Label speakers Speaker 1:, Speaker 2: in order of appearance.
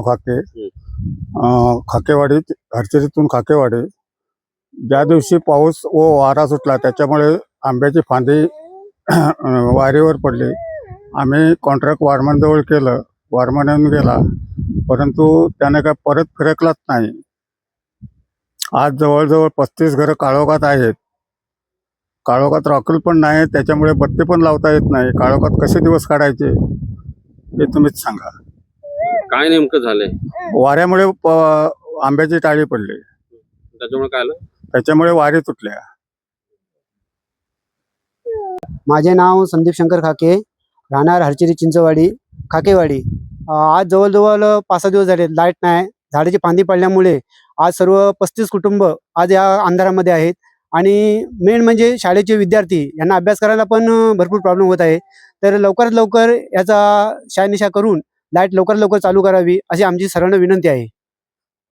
Speaker 1: खाके खाकेवाडी हरचरीतून खाकेवाडी ज्या दिवशी पाऊस व वारा सुटला त्याच्यामुळे आंब्याची फांदी वारीवर पडली। आम्ही कॉन्ट्रॅक्ट वारमन जवळ केलं, वारमन येऊन गेला, परंतु त्याने काय परत फिरकलाच नाही। आज जवळजवळ 35 घरं काळोखात आहेत। काळोखात रॉकेल पण नाही, त्याच्यामुळे बत्ती पण लावता येत नाही। काळोखात कसे दिवस काढायचे हे तुम्हीच सांगा।
Speaker 2: काय नेमकं झालंय?
Speaker 1: वाऱ्यामुळे आंब्याची टाळी पडली,
Speaker 2: त्याच्यामुळे काय आलं?
Speaker 1: त्याच्यामुळे वारी तुटल्या।
Speaker 3: माझे नाव संदीप शंकर खाके, राहणार हरचिरी चिंचवाडी खाकेवाडी। आज जवळजवळ 5-6 दिवस झाले लाईट नाही। झाडाची फांदी पडल्यामुळे आज सर्व 35 कुटुंब आज या अंधारामध्ये आहेत। आणि मेन म्हणजे शाळेचे विद्यार्थी यांना अभ्यास करायला पण भरपूर प्रॉब्लेम होत आहे। तर लवकरात लवकर याचा शहानिशा करून लाईट लवकरात लवकर चालू करावी अशी आमची सर्वांना विनंती आहे।